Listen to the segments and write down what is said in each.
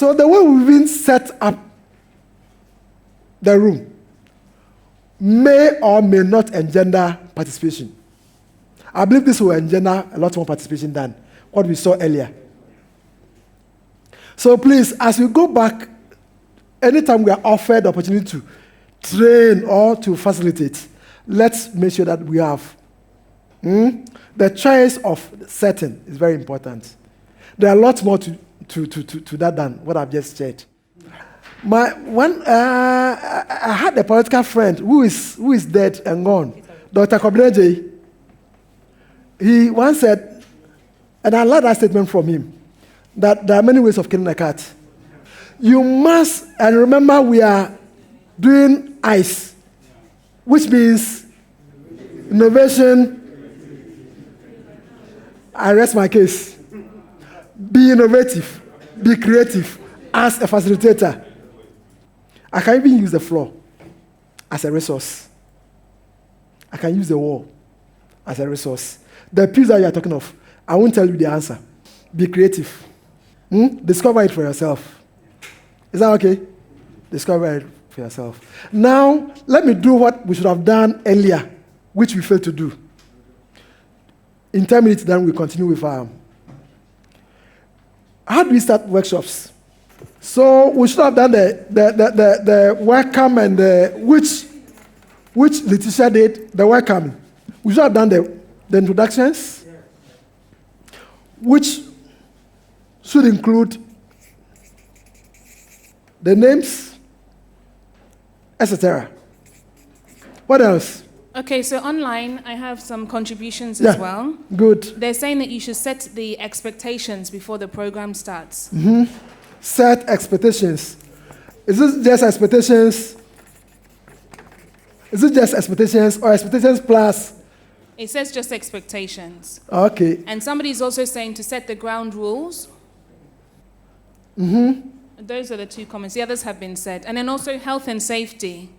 So the way we've been set up the room may or may not engender participation. I believe this will engender a lot more participation than what we saw earlier. So please, as we go back, anytime we are offered the opportunity to train or to facilitate, let's make sure that we have the choice of setting is very important. There are lots more to that than what I've just said. I had a political friend who is dead and gone, Dr. Kobleje. He once said, and I like that statement from him, that there are many ways of killing a cat. You must, and remember we are doing ICE, which means innovation. I rest my case. Be innovative, be creative as a facilitator. I can even use the floor as a resource. I can use the wall as a resource. The piece that you are talking of, I won't tell you the answer. Be creative. Discover it for yourself. Is that okay? Discover it for yourself. Now, let me do what we should have done earlier, which we failed to do. In 10 minutes, then we continue with how do we start workshops? So we should have done the welcome and which Letitia did, the welcome. We should have done the introductions, which should include the names, etc. What else? Okay, so online, I have some contributions as well. Good. They're saying that you should set the expectations before the program starts. Set expectations. Is this just expectations? Is it just expectations or expectations plus? It says just expectations. Okay. And somebody's also saying to set the ground rules. Those are the two comments. The others have been said. And then also health and safety.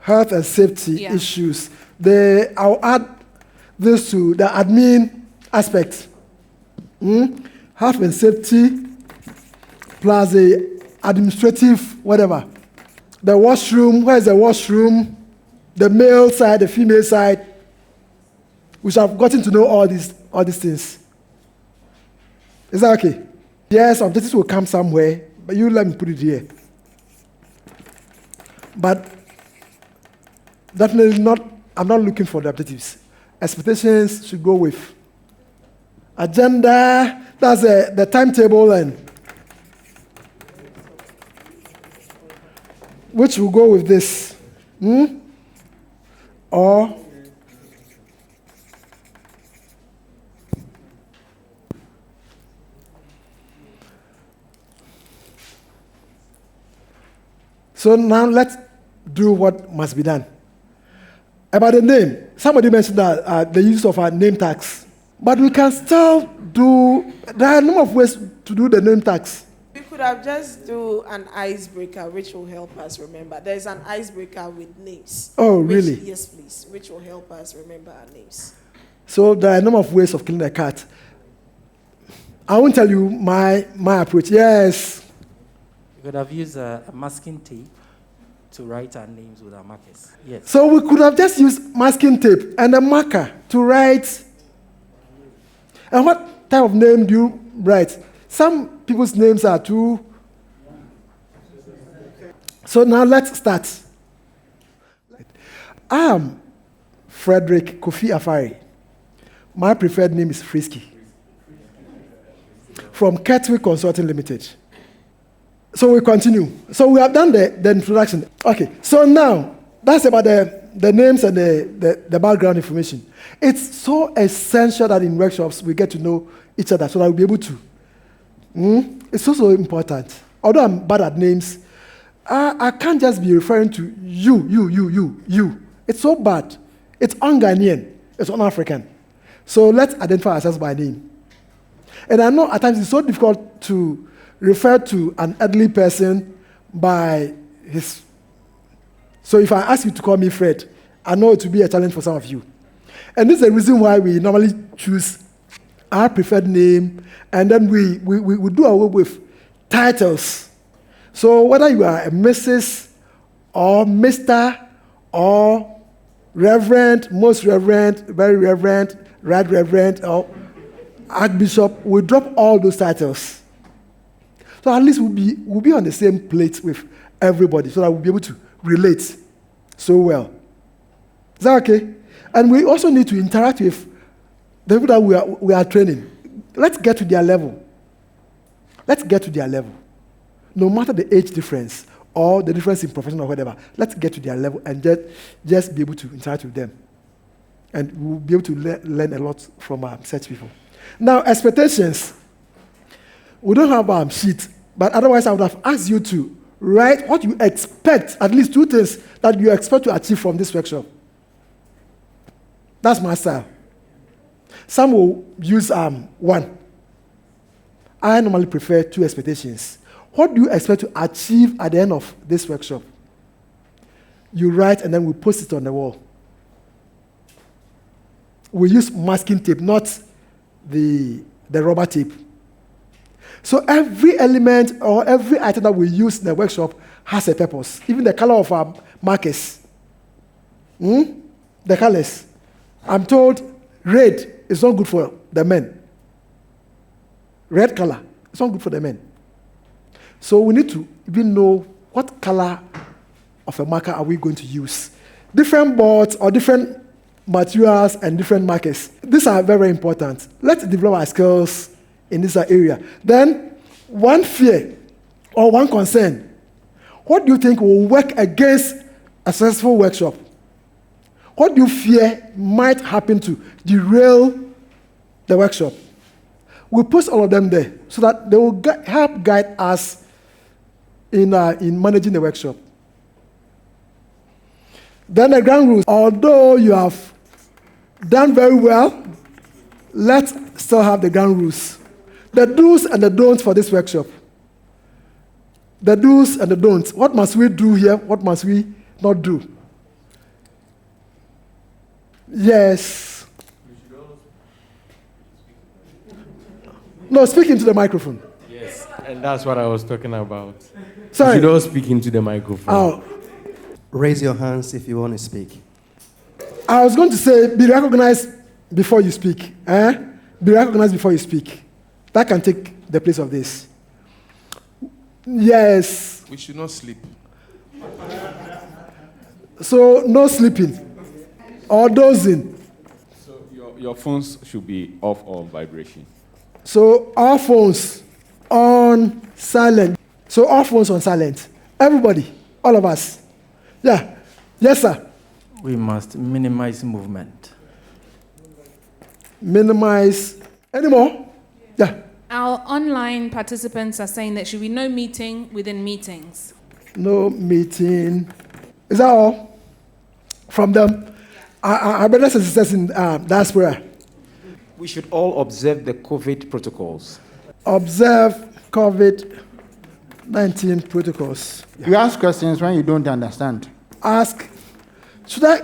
Health and safety issues. I'll add this to the admin aspect. Health and safety plus the administrative, whatever. The washroom, where's the washroom? The male side, the female side. We should have gotten to know all these things. Is that okay? Yes, objectives will come somewhere, but you let me put it here. But definitely not, I'm not looking for the objectives. Expectations should go with agenda, that's the timetable, and which will go with this. Or so now let's do what must be done. About the name, somebody mentioned that the use of our name tags. But we can still do, there are a number of ways to do the name tags. We could have just do an icebreaker, which will help us remember. There's an icebreaker with names. Oh, really? Yes, please, which will help us remember our names. So there are a number of ways of killing a cat. I won't tell you my approach. Yes? We could have used a masking tape to write our names with our markers. Yes. So we could have just used masking tape and a marker to write. And what type of name do you write? Some people's names are too. So now let's start. I am Frederick Kofi Afari. My preferred name is Frisky. From Ketwick Consulting Limited. So we continue. So we have done the introduction. Okay, so now that's about the names and the background information. It's so essential that in workshops we get to know each other so that we'll be able to. It's also important. Although I'm bad at names, I can't just be referring to you. It's so bad. It's un-Ghanaian. It's un-African. So let's identify ourselves by name. And I know at times it's so difficult to refer to an elderly person by his. So if I ask you to call me Fred, I know it will be a challenge for some of you. And this is the reason why we normally choose our preferred name, and then we do away with titles. So whether you are a Mrs. or Mr. or Reverend, Most Reverend, Very Reverend, Right Reverend, or Archbishop, we drop all those titles. So at least we'll be on the same plate with everybody so that we'll be able to relate so well. Is that okay? And we also need to interact with the people that we are training. Let's get to their level. Let's get to their level. No matter the age difference or the difference in profession or whatever, let's get to their level and just be able to interact with them. And we'll be able to learn a lot from such people. Now, expectations. We don't have a sheet, but otherwise I would have asked you to write what you expect, at least 2 things that you expect to achieve from this workshop. That's my style. Some will use 1. I normally prefer 2 expectations. What do you expect to achieve at the end of this workshop? You write and then we post it on the wall. We use masking tape, not the rubber tape. So every element or every item that we use in the workshop has a purpose. Even the color of our markers. The colors. I'm told red is not good for the men. Red color is not good for the men. So we need to even know what color of a marker are we going to use. Different boards or different materials and different markers. These are very, very important. Let's develop our skills in this area. Then, one fear or one concern. What do you think will work against a successful workshop? What do you fear might happen to derail the workshop? We post all of them there so that they will help guide us in managing the workshop. Then the ground rules. Although you have done very well, let's still have the ground rules. The do's and the don'ts for this workshop. The do's and the don'ts. What must we do here? What must we not do? Yes. No, speak into the microphone. Yes, and that's what I was talking about. Sorry. You should all speak into the microphone. Oh. Raise your hands if you want to speak. I was going to say, be recognized before you speak. Be recognized before you speak. That can take the place of this. Yes. We should not sleep. So, no sleeping or dozing. So your phones should be off or vibration. So, our phones on silent. So, our phones on silent. Everybody, all of us. Yeah. Yes, sir. We must minimize movement. Minimize. Any more? Yeah. Our online participants are saying that should be no meeting within meetings. No meeting. Is that all? From them? Our brothers and sisters in diaspora. We should all observe the COVID protocols. Observe COVID-19 protocols. You ask questions when you don't understand. Ask.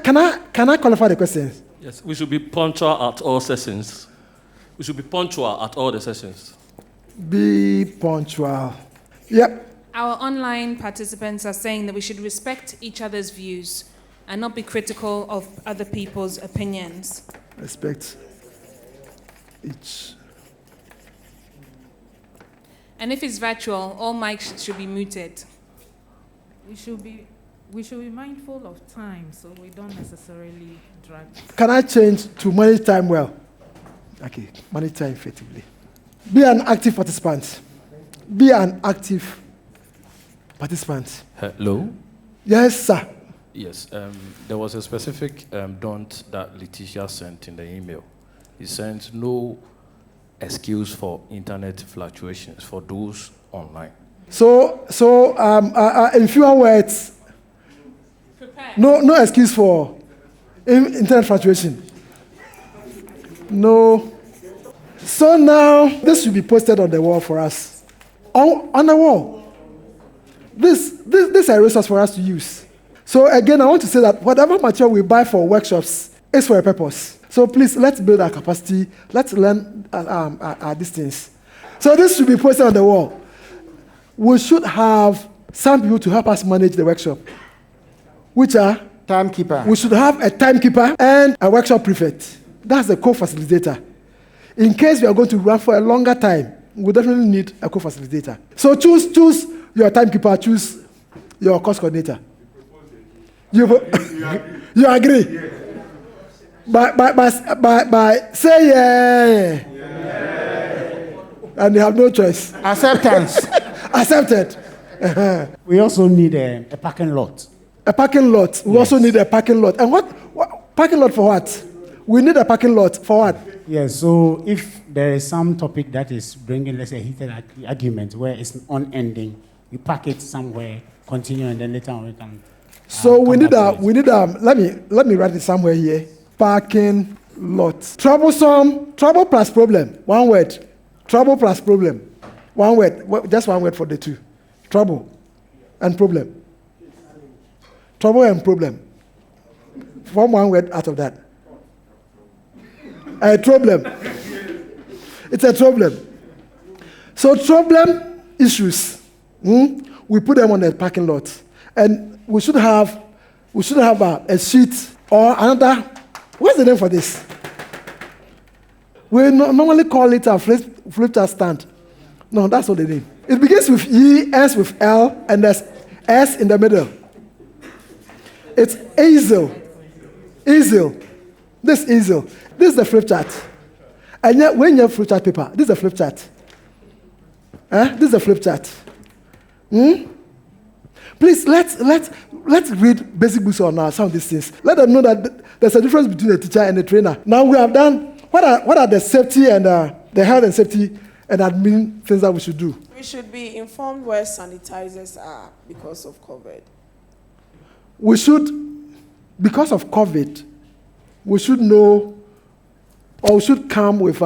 Can I qualify the questions? Yes, we should be punctual at all sessions. We should be punctual at all the sessions. Be punctual. Yep. Our online participants are saying that we should respect each other's views and not be critical of other people's opinions. Respect each. And if it's virtual, all mics should be muted. We should be mindful of time so we don't necessarily drag. Can I change to manage time well? Okay, manage time effectively. Be an active participant. Be an active participant. Hello? Yes, sir. Yes, there was a specific don't that Letitia sent in the email. He sent no excuse for internet fluctuations for those online. So, in fewer words, no excuse for internet fluctuation. No. So now, this should be posted on the wall for us. On the wall. This are resources for us to use. So again, I want to say that whatever material we buy for workshops is for a purpose. So please, let's build our capacity. Let's learn these things. So this should be posted on the wall. we should have some people to help us manage the workshop, which are Timekeeper. we should have a timekeeper and a workshop prefect. That's the co-facilitator. In case we are going to run for a longer time, we definitely need a co-facilitator. So choose your timekeeper, choose your course coordinator. You agree? By say yeah. And you have no choice. Acceptance. Accepted. We also need a parking lot. A parking lot. We also need a parking lot. And what parking lot for what? We need a parking lot for what? Yes, so if there is some topic that is bringing, let's say, heated argument where it's unending, we park it somewhere, continue, and then later on we can. So we need let me write it somewhere here. Parking lot. Trouble plus problem. One word. Trouble plus problem. One word. Just one word for the two. Trouble and problem. Trouble and problem. Form one word out of that. A problem. It's a problem. So problem issues. We put them on the parking lot. And we should have a sheet or another. What's the name for this? We normally call it a flip chart stand. No, that's not the name. It begins with E, ends with L, and there's S in the middle. It's easel. Easel. This easel. This is the flip chart. And yet, when you have flip chart paper, this is a flip chart. This is a flip chart. Please, let's read basic books on some of these things. Let them know that there's a difference between a teacher and a trainer. Now we have done, what are the safety and the health and safety and admin things that we should do? We should be informed where sanitizers are because of COVID. We should, because of COVID, we should know, or we should come with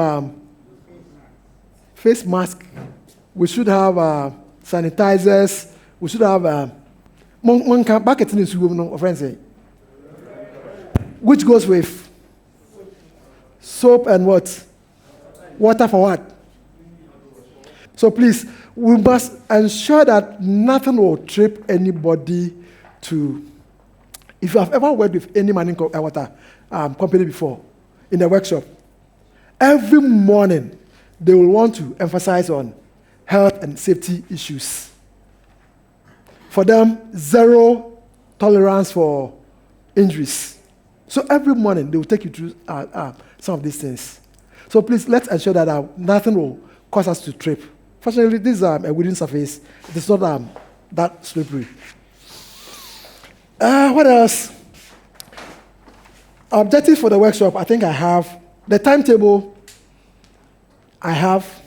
face mask. We should have sanitizers. We should have which goes with soap and what? Water for what? So please, we must ensure that nothing will trip anybody to. If you have ever worked with any mining water company before in a workshop, every morning they will want to emphasize on health and safety issues. For them, zero tolerance for injuries. So every morning they will take you through some of these things. So please, let's ensure that nothing will cause us to trip. Fortunately, this is a wooden surface. It is not that slippery. What else? Objective for the workshop, I think I have. The timetable, I have.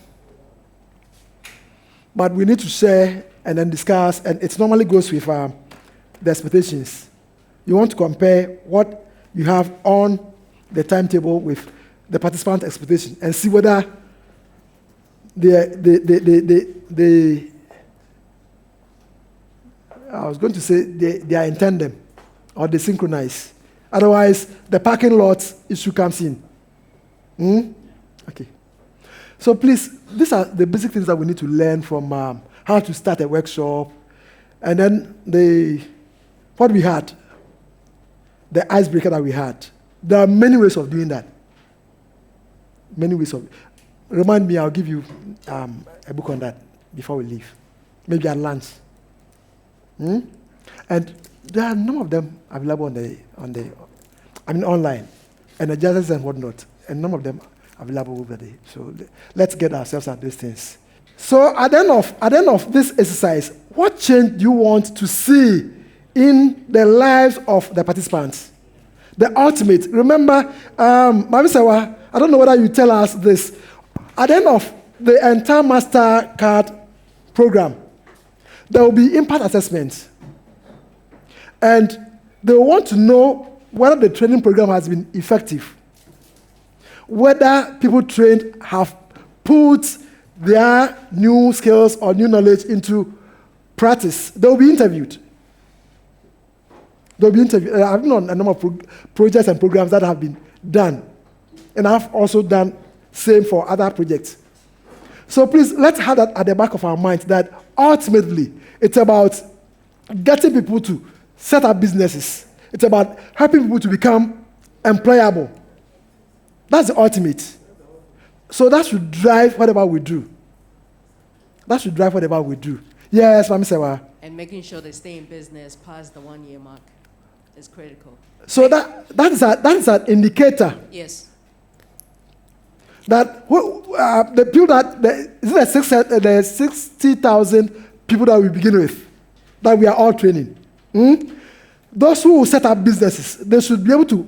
But we need to share and then discuss, and it normally goes with the expectations. You want to compare what you have on the timetable with the participant expectation and see whether I was going to say they are in tandem or they synchronize. Otherwise, the parking lot issue comes in. Okay. So please, these are the basic things that we need to learn from how to start a workshop. And then what we had, the icebreaker that we had. There are many ways of doing that. Many ways of. Remind me, I'll give you a book on that before we leave. Maybe at lunch. And there are none of them available online, energizers and whatnot, and none of them available over there. So let's get ourselves at these things. So at the end of this exercise, what change do you want to see in the lives of the participants? The ultimate. Remember, Mami Sawa, I don't know whether you tell us this. At the end of the entire MasterCard program, there will be impact assessments. And they will want to know whether the training program has been effective, whether people trained have put their new skills or new knowledge into practice. They will be interviewed. I've been on a number of projects and programs that have been done. And I've also done same for other projects. So please, let's have that at the back of our minds that ultimately it's about getting people to set up businesses. It's about helping people to become employable. That's the ultimate. So that should drive whatever we do. That should drive whatever we do. Yes, Mami Sewa. And making sure they stay in business past the 1 year mark is critical. So that is an indicator. Yes. That the people the 60,000 people that we begin with, that we are all training. Those who will set up businesses, they should be able to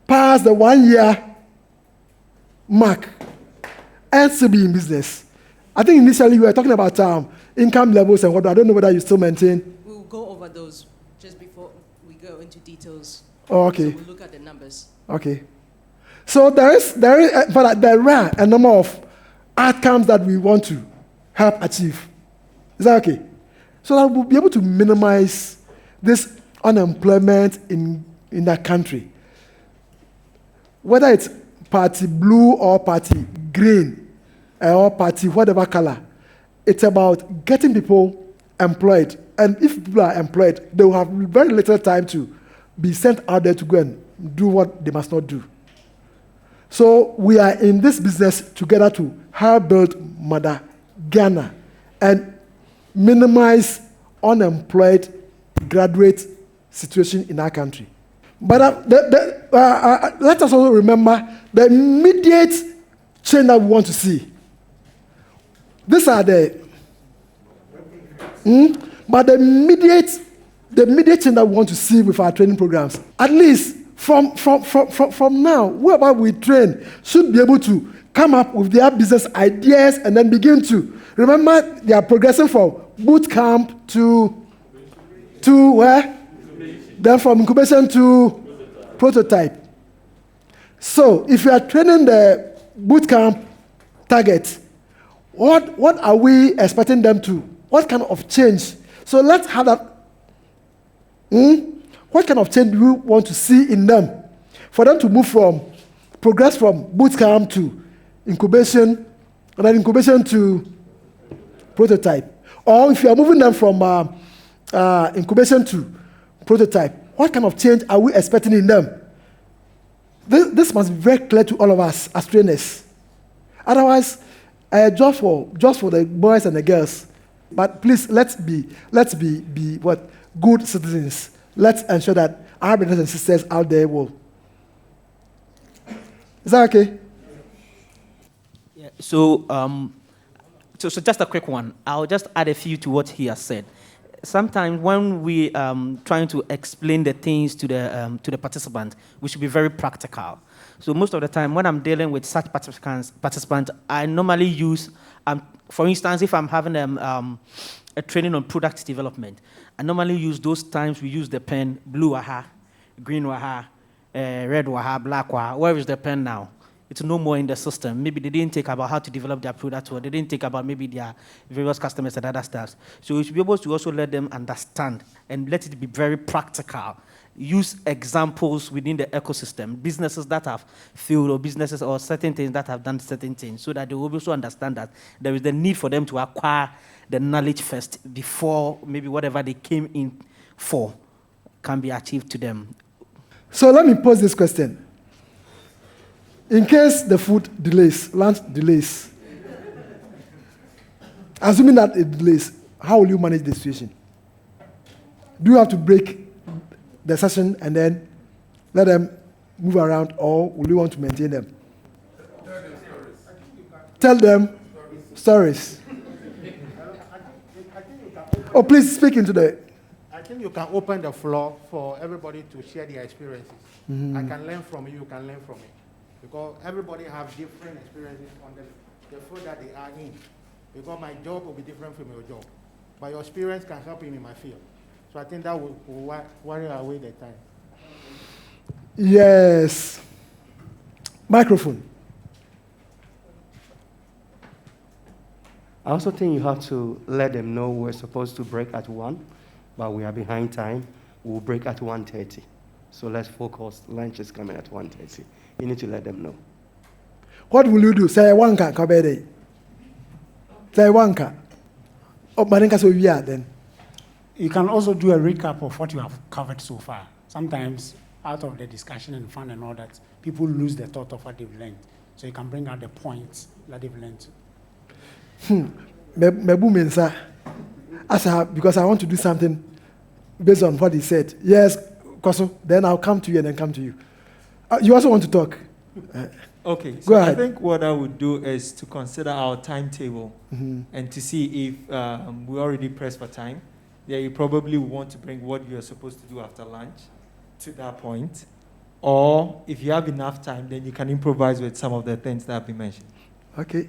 pass the 1 year mark and still be in business. I think initially we were talking about income levels and what. I don't know whether you still maintain. We'll go over those just before we go into details. Oh, okay. So we'll look at the numbers. Okay. So there are a number of outcomes that we want to help achieve. Is that okay? So that we'll be able to minimize this unemployment in that country. Whether it's party blue or party green or party whatever color, it's about getting people employed. And if people are employed, they will have very little time to be sent out there to go and do what they must not do. So we are in this business together to help build Mother Ghana and minimize unemployed graduate situation in our country. But let us also remember the immediate change that we want to see. These are but the immediate change that we want to see with our training programs, at least from now, whoever we train should be able to come up with their business ideas and then begin to, remember, they are progressing from boot camp to where? Then from incubation to prototype. So if you are training the boot camp target, what are we expecting them to? What kind of change? So let's have that. What kind of change do we want to see in them? For them to progress from boot camp to incubation, and then incubation to prototype. Or if you are moving them from incubation to prototype, what kind of change are we expecting in them? This must be very clear to all of us as trainers. Otherwise, just for the boys and the girls. But please, let's be what? Good citizens. Let's ensure that our brothers and sisters out there will. Is that okay? Yeah. So just a quick one. I'll just add a few to what he has said. Sometimes when we trying to explain the things to the participant, we should be very practical. So most of the time, when I'm dealing with such participants, I normally use, for instance, if I'm having a training on product development, I normally use those times we use the pen, blue waha, green waha, red waha, black waha. Where is the pen now? It's no more in the system. Maybe they didn't think about how to develop their product, or they didn't think about maybe their various customers and other stuff. So we should be able to also let them understand and let it be very practical. Use examples within the ecosystem, businesses that have failed or businesses or certain things that have done certain things, so that they will also understand that there is the need for them to acquire the knowledge first before maybe whatever they came in for can be achieved to them. So let me pose this question. In case the food delays, lunch delays, assuming that it delays, how will you manage the situation? Do you have to break the session and then let them move around, or will you want to maintain them? Tell them stories. Oh, please speak into the... I think you can open the floor for everybody to share their experiences. Mm-hmm. I can learn from you, you can learn from me. Because everybody have different experiences on the field that they are in. Because my job will be different from your job. But your experience can help me in my field. So I think that will worry away the time. Yes. Microphone. I also think you have to let them know we're supposed to break at 1, but we are behind time. We'll break at 1:30. So let's focus. Lunch is coming at 1:30. You need to let them know. What will you do? Say one can cover it. Taiwanka. Oh, Marenka, so we are then. You can also do a recap of what you have covered so far. Sometimes, out of the discussion and fun and all that, people lose the thought of what they've learned. So you can bring out the points that they've learned. Because I want to do something based on what he said. Yes, Koso, then I'll come to you and then come to you. You also want to talk? Okay, Go so ahead. I think what I would do is to consider our timetable and to see if we already pressed for time. Yeah, you probably want to bring what you're supposed to do after lunch to that point. Or if you have enough time, then you can improvise with some of the things that have been mentioned. Okay.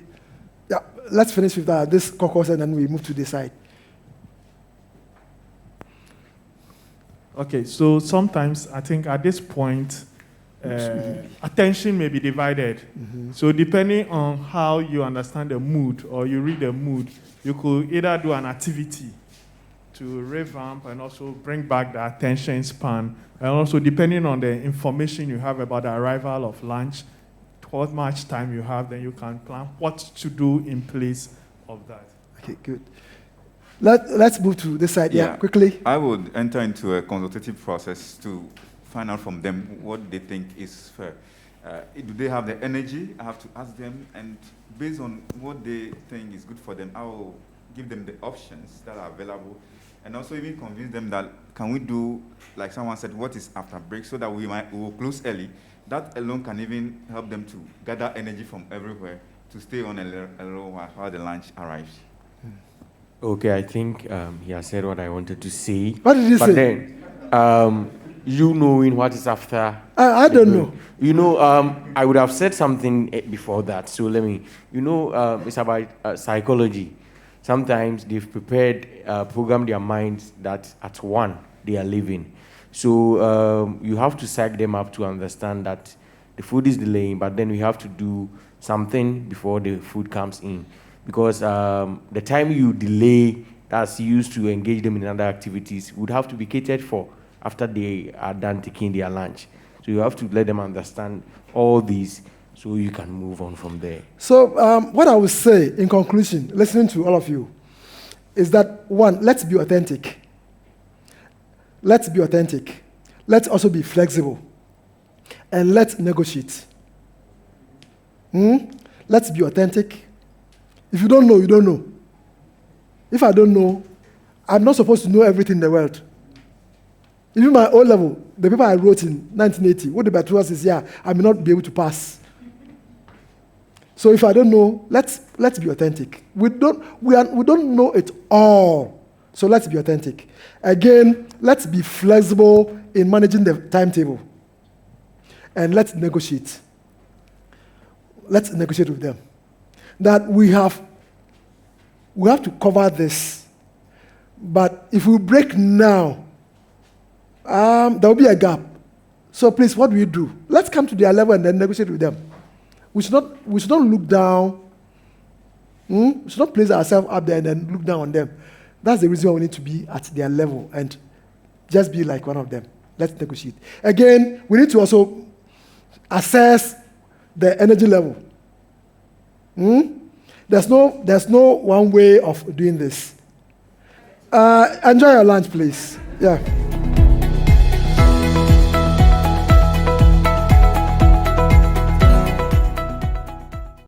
Yeah, let's finish with this caucus and then we move to this side. Okay, so sometimes I think at this point, attention may be divided. So depending on how you understand the mood or you read the mood, you could either do an activity to revamp and also bring back the attention span. And also depending on the information you have about the arrival of lunch, how much time you have, then you can plan what to do in place of that. Okay, good. Let's move to this side, yeah, quickly. I would enter into a consultative process to find out from them what they think is fair. Do they have the energy? I have to ask them, and based on what they think is good for them, I will give them the options that are available, and also even convince them that can we do, like someone said, what is after break, so that we will close early. That alone can even help them to gather energy from everywhere to stay on a little while the lunch arrives. Okay, I think he has said what I wanted to say. What did he say? But then, you knowing what is after... I don't know. You know, I would have said something before that. So let me... You know, it's about psychology. Sometimes they've prepared, programmed their minds that at 1 they are leaving. So you have to psych them up to understand that the food is delaying, but then we have to do something before the food comes in. Because the time you delay that's used to engage them in other activities would have to be catered for after they are done taking their lunch. So you have to let them understand all these so you can move on from there. So what I would say in conclusion, listening to all of you, is that 1, let's be authentic. Let's be authentic. Let's also be flexible. And let's negotiate. Let's be authentic. If you don't know, you don't know. If I don't know, I'm not supposed to know everything in the world. Even my O level, the paper I wrote in 1980, what the better was is, I may not be able to pass. So if I don't know, let's be authentic. We don't know it all. So let's be authentic. Again, let's be flexible in managing the timetable. And let's negotiate. Let's negotiate with them. That we have to cover this. But if we break now, there will be a gap. So please, what do we do? Let's come to their level and then negotiate with them. We should not look down. We should not place ourselves up there and then look down on them. That's the reason why we need to be at their level and just be like one of them. Let's negotiate. Again, we need to also assess the energy level. There's no one way of doing this. Enjoy your lunch, please. Yeah.